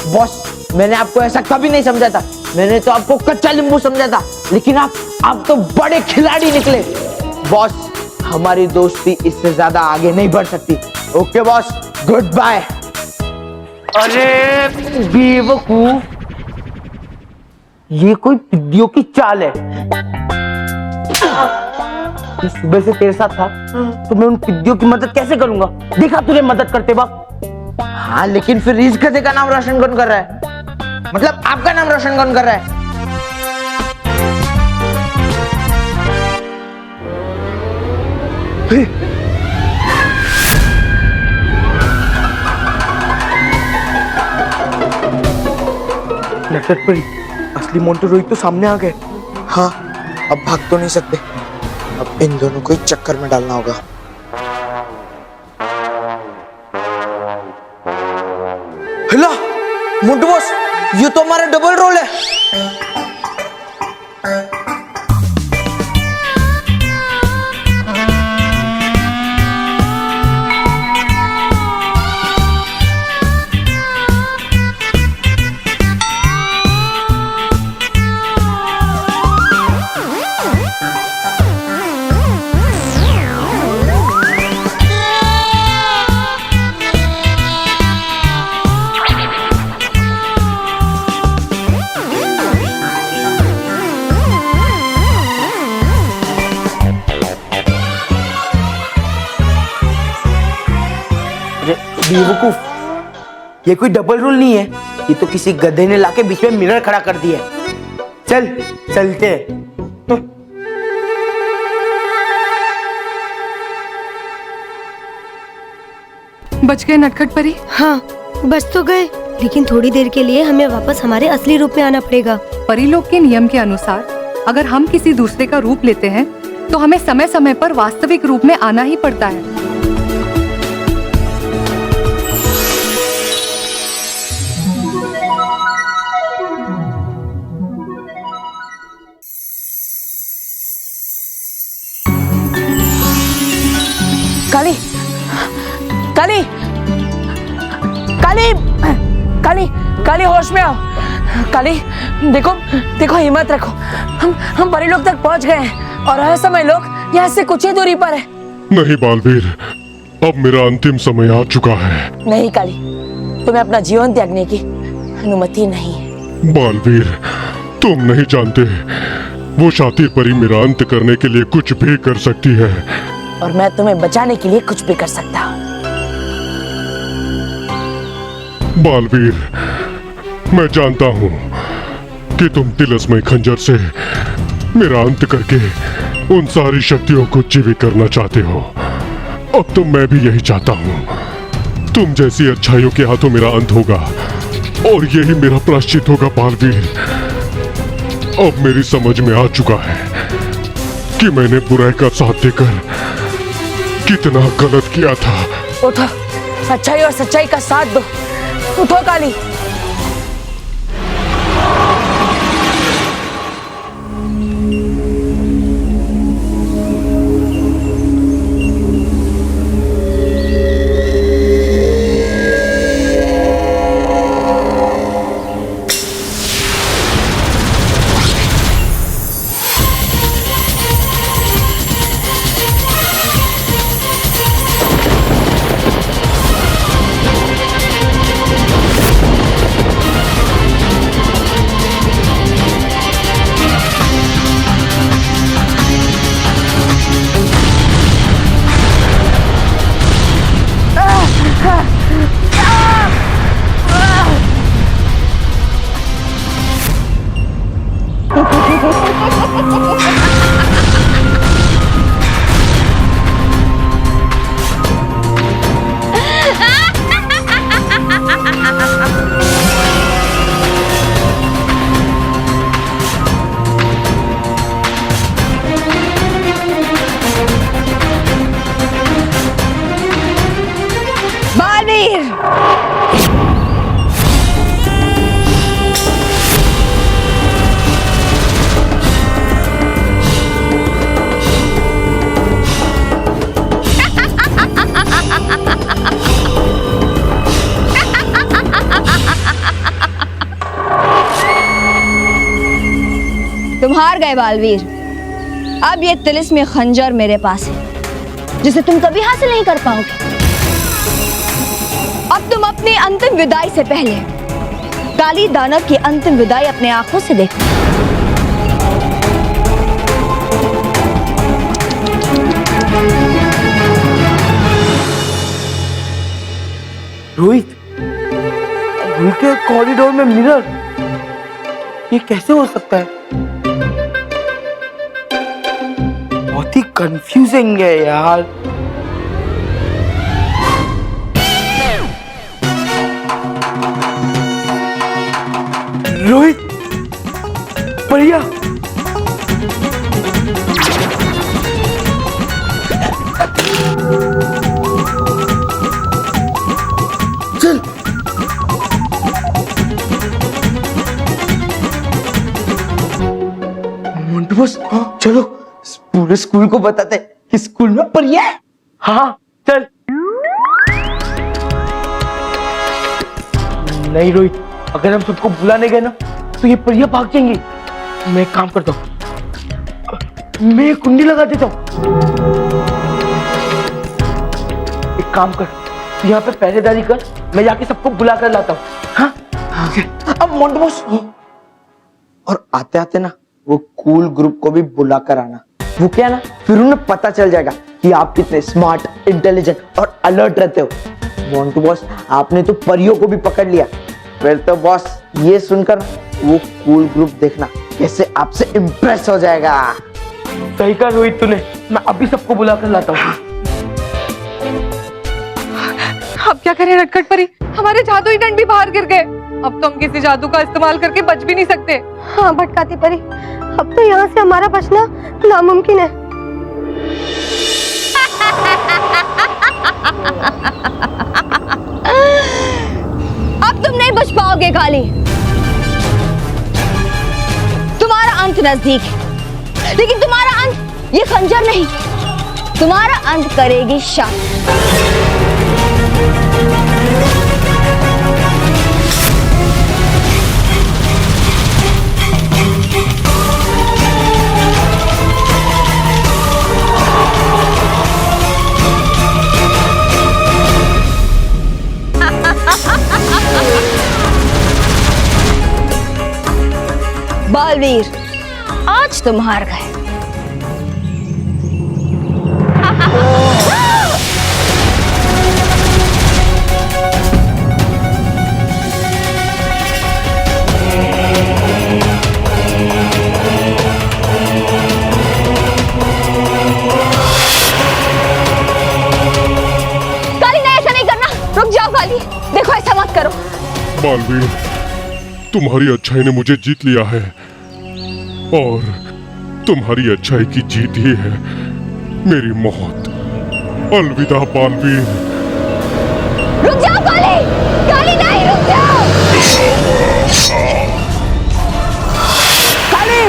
Speaker 2: बॉस, मैंने आपको ऐसा कभी नहीं समझा था। मैंने तो आपको कच्चा नींबू समझा था, लेकिन आप तो बड़े खिलाड़ी निकले। बॉस, हमारी दोस्ती इससे ज्यादा आगे नहीं बढ़ सकती। Okay boss, good bye.
Speaker 1: अरे बेवकूफ, ये कोई पिद्दियों की चाल है। मैं सुबह से तेरे साथ था तो मैं उन पिद्दियों की मदद कैसे करूंगा? देखा तुझे मदद करते वक्त।
Speaker 2: हाँ, लेकिन फिर इस गधे का नाम रोशन कौन कर रहा है? मतलब आपका नाम रोशन कौन कर रहा है?
Speaker 1: नटखट परी, असली मोंटू रोहित तो सामने आ गए।
Speaker 2: हाँ, अब भाग तो नहीं सकते। अब इन दोनों को ही चक्कर में डालना होगा। हिला, मोंटू बॉस, ये तो हमारा डबल रोल है।
Speaker 1: बेवकूफ, ये कोई डबल रूल नहीं है, ये तो किसी गधे ने लाके बीच में मिरर खड़ा कर दिया है। चल चलते हैं।
Speaker 11: बच गए नटखट परी?
Speaker 12: हाँ, बच तो गए, लेकिन थोड़ी देर के लिए हमें वापस हमारे असली रूप में आना पड़ेगा।
Speaker 11: परिलोक के नियम के अनुसार अगर हम किसी दूसरे का रूप लेते हैं तो हमें समय समय पर वास्तविक रूप में आना ही पड़ता है।
Speaker 9: काली, काली, काली, काली, काली, होश में आओ। काली, देखो देखो, हिम्मत रखो। हम परिलोक तक पहुंच गए हैं और रहस्यमय लोक यहाँ से कुछ ही दूरी पर है।
Speaker 8: नहीं बालवीर, अब मेरा अंतिम समय आ चुका है।
Speaker 9: नहीं काली, तुम्हें अपना जीवन त्यागने की अनुमति नहीं है।
Speaker 8: बालवीर, तुम नहीं जानते, वो शातिर परी मेरा अंत करने के लिए कुछ भी कर सकती है।
Speaker 9: और मैं तुम्हें बचाने के लिए कुछ भी कर सकता हूँ।
Speaker 8: बालवीर, मैं जानता हूँ कि तुम तिलस्मय खंजर से मेरा अंत करके उन सारी शक्तियों को जीवित करना चाहते हो। अब तो मैं भी यही चाहता हूँ। तुम जैसी अच्छाइयों के हाथों मेरा अंत होगा और यही मेरा प्रायश्चित होगा। बालवीर, अब मेरी समझ में आ चुका है कि मैंने बुराई का साथ देकर कितना गलत किया था।
Speaker 9: उठो, अच्छाई और सच्चाई का साथ दो। उठो काली।
Speaker 6: तुम हार गए बालवीर। अब ये तिलिस्म खंजर मेरे पास है, जिसे तुम कभी हासिल नहीं कर पाओगे। अब तुम अपनी अंतिम विदाई से पहले काली दानव की अंतिम विदाई अपने आंखों से देखो।
Speaker 1: रोहित, के कॉरिडोर में मिरर, ये कैसे हो सकता है? बहुत ही कंफ्यूजिंग है यार। रोहित, बढ़िया। चल मोंटू बॉस, हाँ चलो पूरे स्कूल को बताते हैं कि स्कूल में परिया है। हाँ चल। नहीं रोहित, अगर हम सबको बुलाने गए ना तो ये परिया भाग जाएंगी। मैं एक काम करता हूँ, मैं एक कुंडी लगा देता हूँ। एक काम कर, तू यहाँ पे पहरेदारी कर, मैं जाके सबको बुला कर लाता हूँ। हाँ अब मोंटू बॉस, और आते आते ना वो कूल ग्रुप को भी बुला कर आना। वो क्या ना, फिर उन्हें पता चल जाएगा कि आप कितने स्मार्ट, इंटेलिजेंट और अलर्ट रहते हो। मोंटू बॉस, आपने तो परियों को भी पकड़ लिया। फिर तो बॉस ये सुनकर वो कूल ग्रुप देखना कैसे आपसे इम्प्रेस हो जाएगा। सही कहा रोहित तूने, मैं अभी सबको बुला कर लाता हूँ।
Speaker 11: अब क्या करें नटखट परी, हमारे जादुई डंड भी बाहर गिर गए। अब तो हम किसी जादू का इस्तेमाल करके बच भी नहीं सकते।
Speaker 12: हाँ भटकाती परी, अब तो यहाँ से हमारा बचना नामुमकिन है।
Speaker 6: अब तुम नहीं बच पाओगे काली, तुम्हारा अंत नजदीक है। लेकिन तुम्हारा अंत ये खंजर नहीं, तुम्हारा अंत करेगी शांति। बालवीर, आज तुम हार गए। काली नहीं, ऐसा नहीं करना, रुक जाओ काली, देखो ऐसा मत करो।
Speaker 8: बालवीर, तुम्हारी अच्छाई ने मुझे जीत लिया है और तुम्हारी अच्छाई की जीत ही है मेरी मौत। अलविदा बालवीर।
Speaker 6: रुक जाओ काली, काली नहीं, रुक जाओ काली।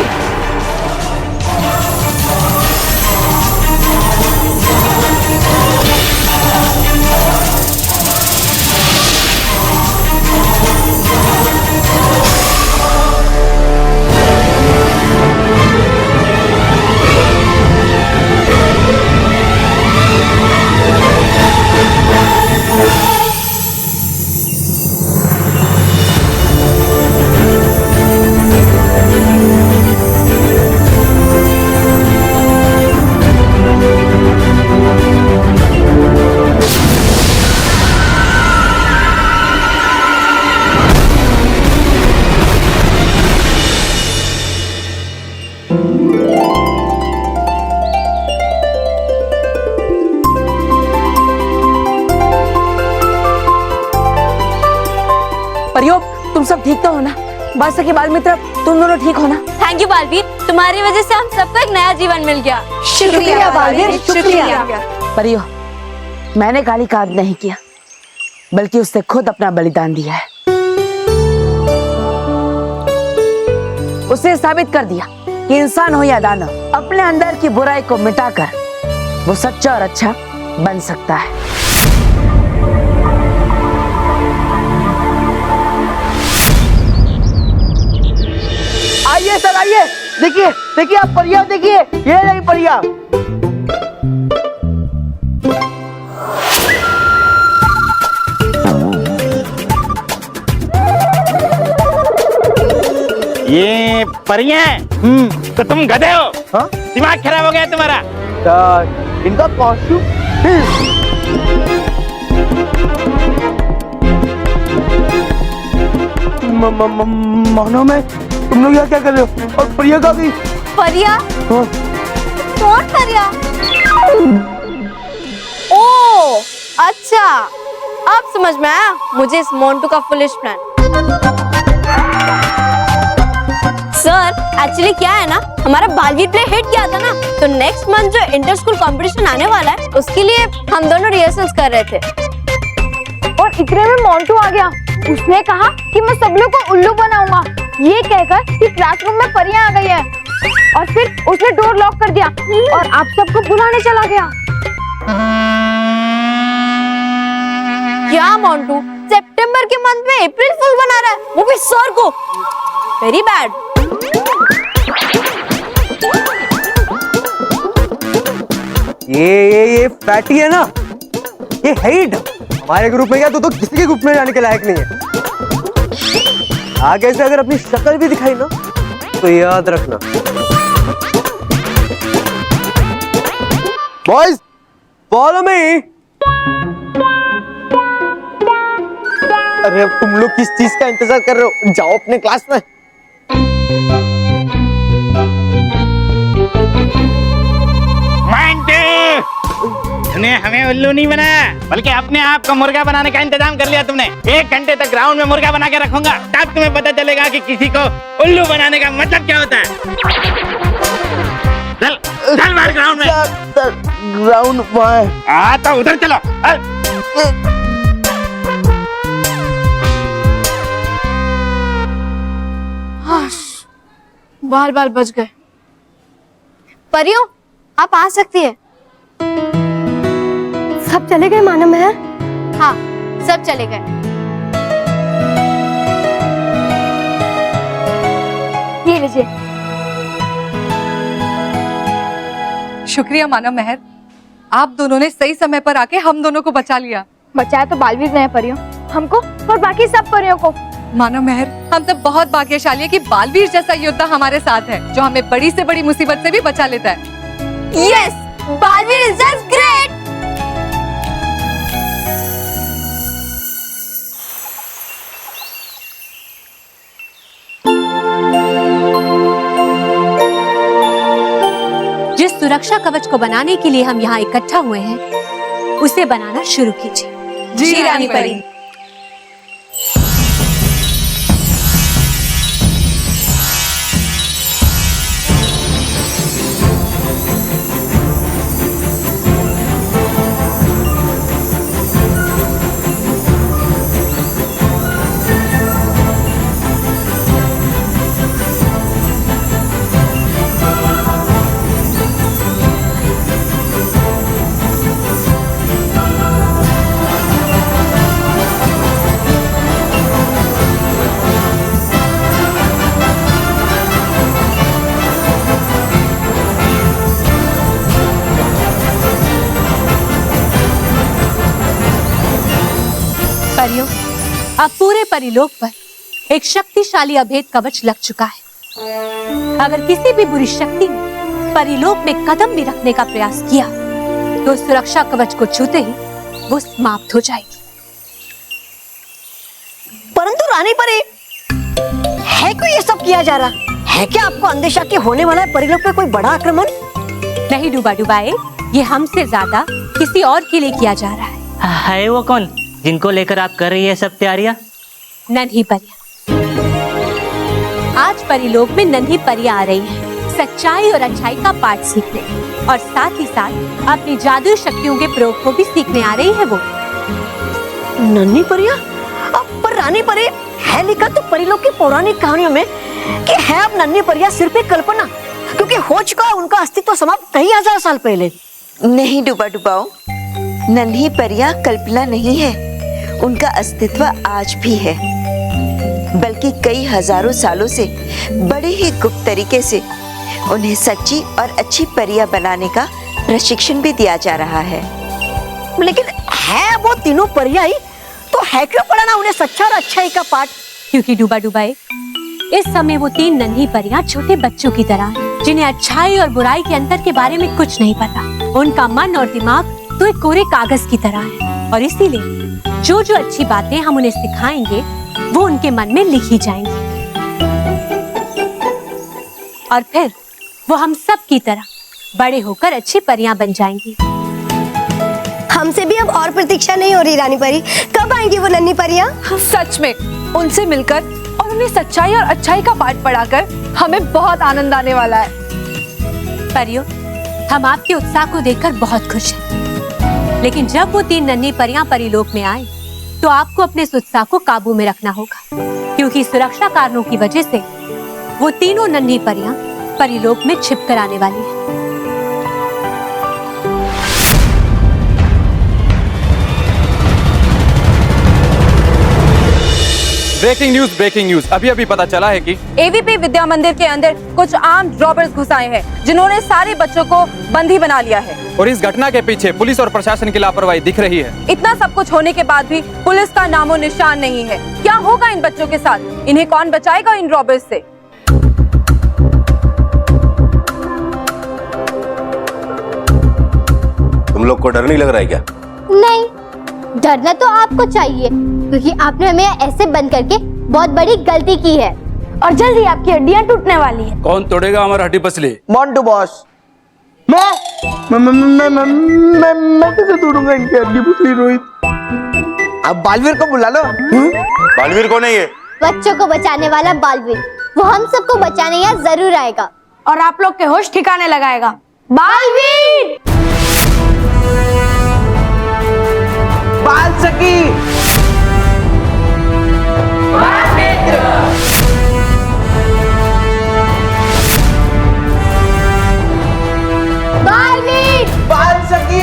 Speaker 9: परियो, तुम सब ठीक तो हो ना? बादशाह के बाल मित्र, तुम दोनों ठीक हो ना?
Speaker 3: थैंक यू बालवीर, तुम्हारी वजह से हम सबको एक नया जीवन मिल गया।
Speaker 5: शुक्रिया बालवीर, शुक्रिया।
Speaker 9: परियो, मैंने काली का आग नहीं किया, बल्कि उसने खुद अपना बलिदान दिया है। उसने साबित कर दिया कि इंसान हो या दानव, अपने अंदर की बुराई को मिटाकर वो सच्चा और अच्छा बन सकता है।
Speaker 1: आइए सर, आइए, देखिए देखिए आप परिया देखिए, ये रही परिया।
Speaker 13: ये परियां हैं? तो तुम गधे हो?
Speaker 1: हाँ?
Speaker 13: दिमाग खराब हो गया तुम्हारा?
Speaker 1: सर, इनका कॉस्ट्यूम मानो मैं, तुम लोग यहाँ क्या कर रहे हो? और प्रिया कहाँ गई?
Speaker 3: परिया?
Speaker 1: हाँ।
Speaker 3: कौन परिया? ओ अच्छा, अब समझ में आया मुझे इस मोंटू का फुलिश प्लान। सर एक्चुअली क्या है ना, हमारा बालवीर प्ले हिट किया था ना, तो नेक्स्ट मंथ जो इंटर स्कूल कंपटीशन आने वाला है उसके लिए हम दोनों रिहर्सल्स कर रहे थे।
Speaker 4: और इतने में मोंटू आ गया। उसने कहा कि मैं सब लोग को उल्लू बनाऊंगा, ये कहकर कि क्लासरूम में परियां आ गई है। और फिर उसने डोर लॉक कर दिया और आप सबको बुलाने चला गया।
Speaker 3: क्या मोंटू सितंबर के मंथ में अप्रैल फूल बना रहा है, वो भी सर को? Very bad.
Speaker 7: ये फैटी है ना, ये हेट हमारे ग्रुप में क्या तो किसी के ग्रुप में जाने के लायक नहीं है। आगे से अगर अपनी शक्ल भी दिखाई ना तो याद रखना। बॉयज फॉलो मी।
Speaker 2: अरे तुम लोग किस चीज का इंतजार कर रहे हो? जाओ अपने क्लास में।
Speaker 13: तूने हमें उल्लू नहीं बनाया, बल्कि अपने आप को मुर्गा बनाने का इंतजाम कर लिया तुमने। 1 घंटे तक ग्राउंड में मुर्गा बना के रखूंगा, तब तुम्हें पता चलेगा कि किसी को उल्लू बनाने का मतलब क्या होता है। चल चल बाहर ग्राउंड में।
Speaker 2: ग्राउंड वहाँ है।
Speaker 13: तो उधर चलो।
Speaker 3: बाल बाल बच गए। परियों आप आ सकती है।
Speaker 12: सब चले गए मानो महर?
Speaker 3: हाँ सब चले गए।
Speaker 4: ये लीजिए।
Speaker 11: शुक्रिया मानव महर, आप दोनों ने सही समय पर आके हम दोनों को बचा लिया।
Speaker 4: बचाया तो बालवीर ने परियों, हमको और बाकी सब परियों को।
Speaker 11: मानव महर, हम सब बहुत भाग्यशाली है कि बालवीर जैसा योद्धा हमारे साथ है, जो हमें बड़ी से बड़ी मुसीबत से भी बचा लेता है।
Speaker 3: Yes, Baalveer is just great.
Speaker 14: जिस सुरक्षा कवच को बनाने के लिए हम यहाँ इकट्ठा हुए हैं, उसे बनाना शुरू कीजिए।
Speaker 11: जी रानी परी।
Speaker 14: परियों, अब पूरे परिलोक पर एक शक्तिशाली अभेद कवच लग चुका है। अगर किसी भी बुरी शक्ति ने परिलोक में कदम भी रखने का प्रयास किया, तो सुरक्षा कवच को छूते ही वो समाप्त हो जाएगी।
Speaker 5: परंतु रानी परी, है क्यों ये सब किया जा रहा है? क्या आपको अंदेशा कि होने वाला है परिलोक पे कोई बड़ा आक्रमण?
Speaker 14: नहीं डूबा डुबाए, ये हमसे ज्यादा किसी और के लिए किया जा रहा है।
Speaker 10: है वो कौन जिनको लेकर आप कर रही है सब तैयारियां?
Speaker 14: नन्ही परियां। आज परिलोक में नन्ही परियां आ रही हैं, सच्चाई और अच्छाई का पाठ सीखने, और साथ ही साथ अपनी जादुई शक्तियों के प्रयोग को भी सीखने आ रही है वो।
Speaker 5: नन्ही परियां? पर रानी परी, है लिखा तो परिलोक की पौराणिक कहानियों में कि है अब नन्ही परियां सिर्फ एक कल्पना, क्योंकि हो चुका है उनका अस्तित्व समाप्त कई हजार साल पहले।
Speaker 15: नहीं डूबा डुबाओ, नन्ही परियां कल्पना नहीं है, उनका अस्तित्व आज भी है, बल्कि कई हजारों सालों से बड़े ही गुप्त तरीके से उन्हें सच्ची और अच्छी परियां बनाने का प्रशिक्षण भी दिया जा रहा है।
Speaker 5: लेकिन है वो तीनों परियां ही, तो है क्यों पढ़ाना उन्हें सच्चा और अच्छाई का पाठ?
Speaker 14: क्योंकि डूबा डुबाए, इस समय वो 3 नन्ही परियां छोटे बच्चों की तरह हैं, जिन्हें अच्छाई और बुराई के अंतर के बारे में कुछ नहीं पता। उनका मन और दिमाग तो एक कोरे कागज की तरह है और इसीलिए जो जो अच्छी बातें हम उन्हें सिखाएंगे वो उनके मन में लिखी जाएंगी और फिर वो हम सब की तरह बड़े होकर अच्छी परियां बन जाएंगी।
Speaker 12: हमसे भी अब और प्रतीक्षा नहीं हो रही रानी परी, कब आएंगी वो नन्ही परियां?
Speaker 4: सच में उनसे मिलकर और उन्हें सच्चाई और अच्छाई का पाठ पढ़ाकर हमें बहुत आनंद आने वाला है।
Speaker 14: परियों, हम आपके उत्साह को देखकर बहुत खुश हैं। लेकिन जब वो 3 नन्ही परियां परिलोक में आए तो आपको अपने इस उत्साह को काबू में रखना होगा, क्योंकि सुरक्षा कारणों की वजह से वो तीनों नन्ही परियां परिलोक में छिप कर आने वाली हैं।
Speaker 16: ब्रेकिंग न्यूज अभी अभी पता चला है कि
Speaker 4: एवीपी विद्या मंदिर के अंदर कुछ आर्म्ड रॉबर्स घुस आए हैं जिन्होंने सारे बच्चों को बंदी बना लिया है
Speaker 16: और इस घटना के पीछे पुलिस और प्रशासन की लापरवाही दिख रही है।
Speaker 4: इतना सब कुछ होने के बाद भी पुलिस का नामो निशान नहीं है। क्या होगा इन बच्चों के साथ? इन्हें कौन बचाएगा इन रॉबर्स से?
Speaker 17: तुम लोग को डर नहीं लग रहा है क्या?
Speaker 18: नहीं, डरना तो आपको चाहिए, क्योंकि आपने हमें ऐसे बंद करके बहुत बड़ी गलती की है और जल्दी आपकी हड्डियां टूटने वाली है।
Speaker 17: कौन तोड़ेगा हमारा हड्डी पसली?
Speaker 2: मोंटू बॉस। मैं कैसे तोड़ूंगा इनकी हड्डी पसली रोहित? अब बालवीर को बुला लो।
Speaker 17: बालवीर कौन है ये?
Speaker 18: बच्चों को बचाने वाला बालवीर, वो हम सबको बचाने यहाँ जरूर आएगा
Speaker 4: और आप लोग के होश ठिकाने लगाएगा।
Speaker 18: बालवीर!
Speaker 2: बाल सकी।
Speaker 18: बालवीर!
Speaker 2: बाल सकी।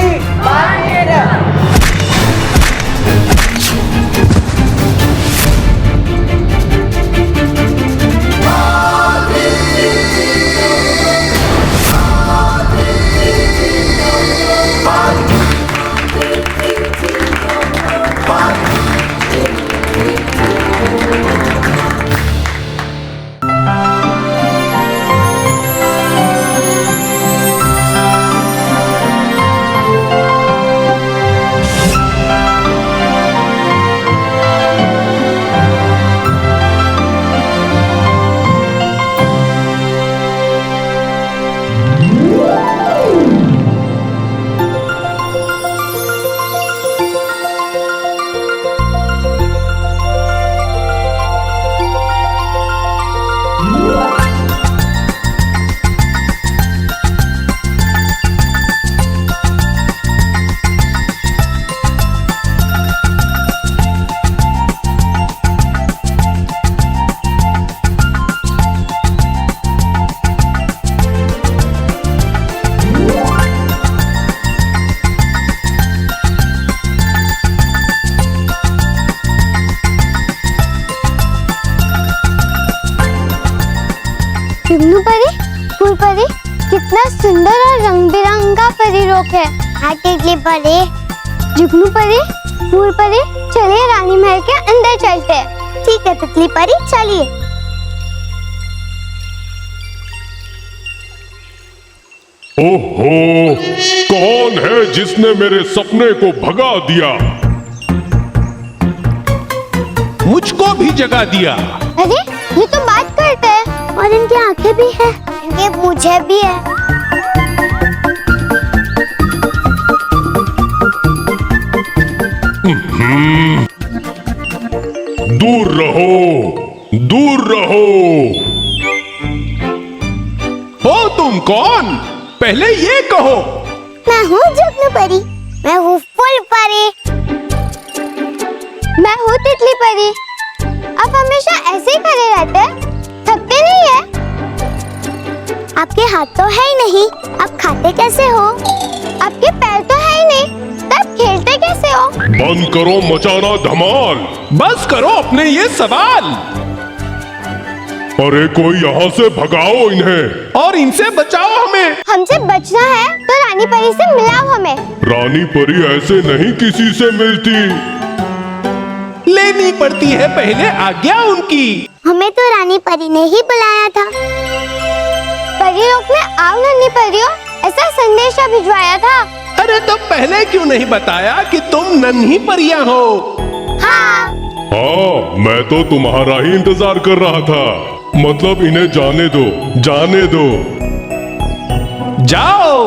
Speaker 18: जुगनू परी, फूल परी, कितना सुंदर और रंग बिरंगा परिलोक है। हाँ टिकली परी। जुगनू परी, फूल परी, चलिए रानी महल के अंदर चलते हैं। ठीक है तितली परी, चलिए।
Speaker 8: ओहो, कौन है जिसने मेरे सपने को भगा दिया?
Speaker 19: मुझको भी जगा दिया।
Speaker 18: अरे ये तो बात करते हैं और इनकी आंखें भी हैं, इनके मूंछें भी है।
Speaker 8: दूर रहो, दूर रहो।
Speaker 19: हो तुम कौन? पहले ये कहो।
Speaker 18: मैं हूँ जुगनू परी, मैं हूँ फूल परी, मैं हूँ तितली परी। आप हमेशा ऐसे ही खड़े रहते हैं, थकते नहीं है? आपके हाथ तो है ही नहीं, आप खाते कैसे हो? आपके पैर तो है ही नहीं, तब खेलते कैसे हो?
Speaker 8: बंद करो मचाना धमाल।
Speaker 19: बस करो अपने ये सवाल।
Speaker 8: अरे कोई यहाँ से भगाओ इन्हें
Speaker 19: और इनसे बचाओ हमें।
Speaker 18: हमसे बचना है तो रानी परी से मिलाओ हमें।
Speaker 8: रानी परी ऐसे नहीं किसी से मिलती,
Speaker 19: लेनी पड़ती है पहले आज्ञा उनकी।
Speaker 18: हमें तो रानी परी ने ही बुलाया था। परिलोक में आओ नन्ही परियों, ऐसा संदेशा भिजवाया था।
Speaker 19: अरे तो पहले क्यों नहीं बताया कि तुम नन्ही परियां हो?
Speaker 18: हाँ।
Speaker 8: मैं तो तुम्हारा ही इंतजार कर रहा था। मतलब इन्हें जाने दो, जाने दो।
Speaker 19: जाओ,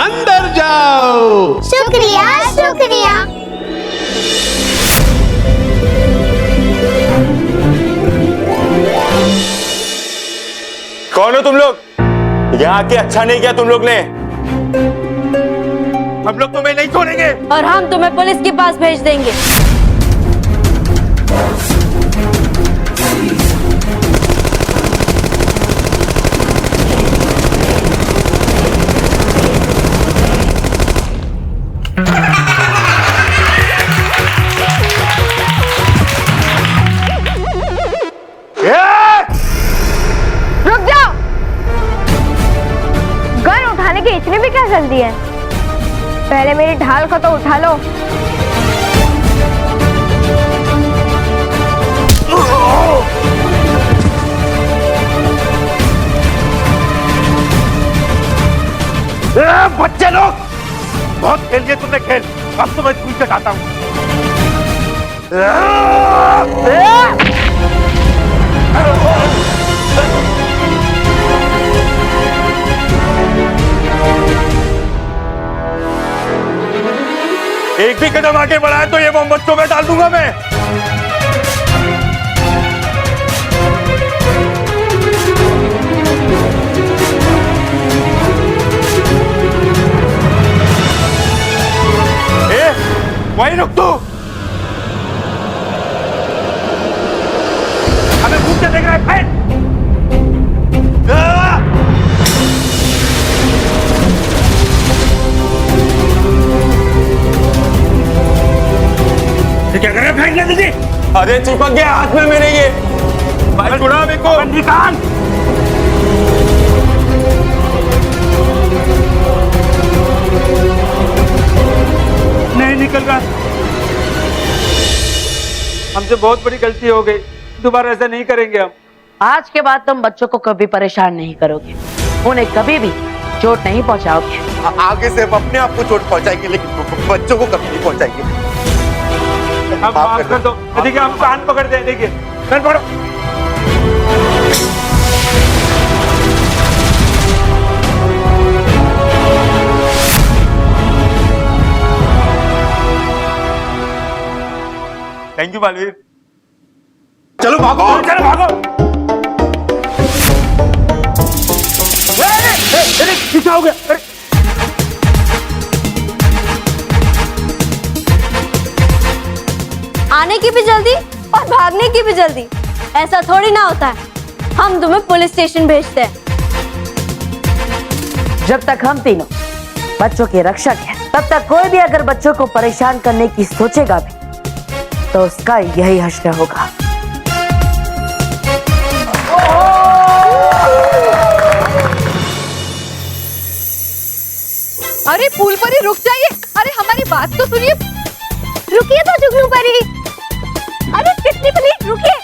Speaker 19: अंदर जाओ।
Speaker 18: शुक्रिया शुक्रिया।
Speaker 17: कौन हो तुम लोग? यहाँ के अच्छा नहीं किया तुम लोग ने। हम लोग तुम्हें नहीं छोड़ेंगे।
Speaker 3: और हम तुम्हें पुलिस के पास भेज देंगे।
Speaker 4: रुक जाओ। गन उठाने की इतनी भी क्या जल्दी है? पहले मेरी ढाल को तो उठा लो।
Speaker 17: बच्चे लोग, बहुत खेल लिया तुमने खेल। अब तो मैं स्कूल से आता हूँ। एक भी कदम आगे बढ़ाए तो ये बम बच्चों में डाल दूंगा मैं। वहीं रुक तू। हमें घूम के देख रहा है। फैल। क्या कर रहे हैं? फेंक दे दीजिए। अरे चिपक गया हाथ में मेरे ये। भाई छुड़ा मेरे को। निकाल। नहीं निकल रहा।
Speaker 16: हमसे बहुत बड़ी गलती हो गई, दोबारा ऐसा नहीं करेंगे हम।
Speaker 5: आज के बाद तुम बच्चों को कभी परेशान नहीं करोगे, उन्हें कभी भी चोट नहीं पहुंचाओगे।
Speaker 17: आगे से अपने आप को चोट पहुंचाएंगे, लेकिन बच्चों को कभी नहीं पहुंचाएंगे।
Speaker 16: हम माफ कर दो। देखिए हम कान पकड़ दे। देखिए कान पकड़ो।
Speaker 17: Thank you Baalveer. चलो भागो, चलो भागो।
Speaker 13: क्या हो गया?
Speaker 3: आने की भी जल्दी और भागने की भी जल्दी, ऐसा थोड़ी ना होता है। हम तुम्हें पुलिस स्टेशन भेजते हैं।
Speaker 5: जब तक हम तीनों बच्चों के रक्षक हैं, तब तक कोई भी अगर बच्चों को परेशान करने की सोचेगा भी तो उसका यही हश्र होगा।
Speaker 11: अरे फूल परी रुक जाइए। अरे हमारी बात तो सुनिए।
Speaker 3: रुकिए तो जुगनू परी। अरे कितनी प्लीज रुकिए।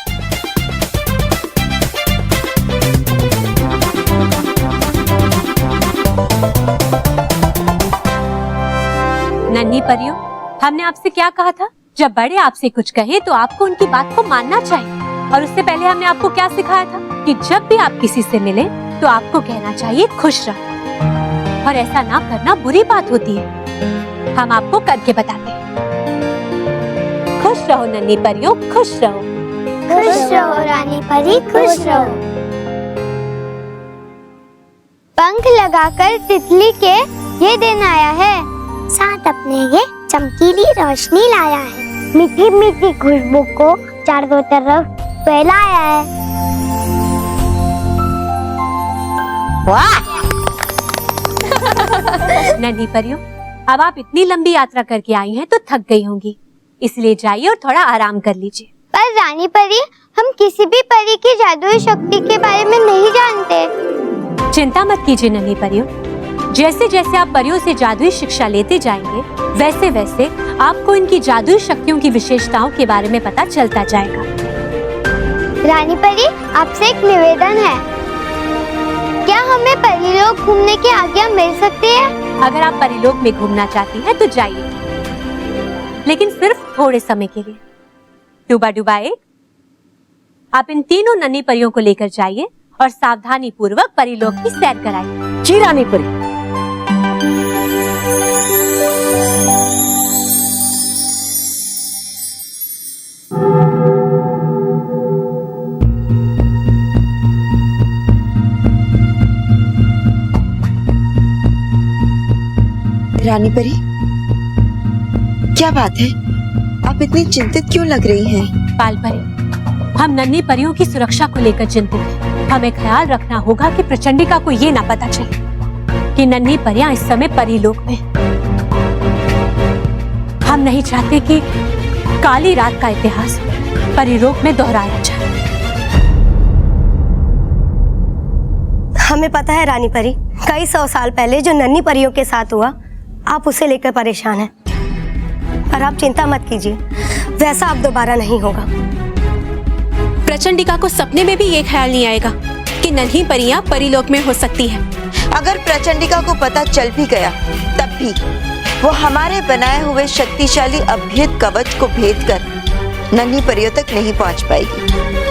Speaker 14: नन्ही परियों, हमने आपसे क्या कहा था? जब बड़े आपसे कुछ कहे तो आपको उनकी बात को मानना चाहिए। और उससे पहले हमने आपको क्या सिखाया था कि जब भी आप किसी से मिले तो आपको कहना चाहिए खुश रहो, और ऐसा ना करना बुरी बात होती है। हम आपको करके बताते हैं। खुश रहो नन्ही परियों, खुश रहो।
Speaker 18: खुश रहो रानी परी, खुश रहो। पंख लगाकर तितली के ये दिन आया है, साथ अपने ये चमकीली रोशनी लाया है, मीठी मीठी खुशबू को चारों तरफ फैलाया है।
Speaker 14: वाह! नन्ही परियों, अब आप इतनी लंबी यात्रा करके आई हैं तो थक गई होंगी, इसलिए जाइए और थोड़ा आराम कर लीजिए।
Speaker 18: पर रानी परी, हम किसी भी परी की जादुई शक्ति के बारे में नहीं जानते।
Speaker 14: चिंता मत कीजिए नन्ही परियों, जैसे जैसे आप परियों से जादुई शिक्षा लेते जाएंगे, वैसे वैसे आपको इनकी जादुई शक्तियों की विशेषताओं के बारे में पता चलता जाएगा।
Speaker 18: रानी परी, आपसे एक निवेदन है, क्या हमें परी लोग घूमने की आज्ञा मिल सकती है?
Speaker 14: अगर आप परिलोक में घूमना चाहती हैं तो जाइए, लेकिन सिर्फ थोड़े समय के लिए। डूबा डूबा एक, आप इन तीनों नन्ही परियों को लेकर जाइए और सावधानी पूर्वक परिलोक की सैर कराइए।
Speaker 5: जी रानी परी।
Speaker 15: रानी परी, क्या बात है? आप इतनी चिंतित क्यों लग रही हैं?
Speaker 14: पाल परी, हम नन्ही परियों की सुरक्षा को लेकर चिंतित हैं। हमें ख्याल रखना होगा कि प्रचंडिका को ये ना पता चले कि नन्ही परियां इस समय परिलोक में। हम नहीं चाहते कि काली रात का इतिहास परिलोक में दोहराया जाए।
Speaker 12: हमें पता है रानी परी, कई 100 साल पहले जो नन्ही परियों के साथ हुआ, आप उसे लेकर परेशान हैं। पर आप चिंता मत कीजिए, वैसा अब दोबारा नहीं होगा।
Speaker 3: प्रचंडिका को सपने में भी ये ख्याल नहीं आएगा कि नन्ही परियां परिलोक में हो सकती है।
Speaker 15: अगर प्रचंडिका को पता चल भी गया, तब भी वो हमारे बनाए हुए शक्तिशाली अभेद कवच को भेद कर नन्ही परियों तक नहीं पहुंच पाएगी।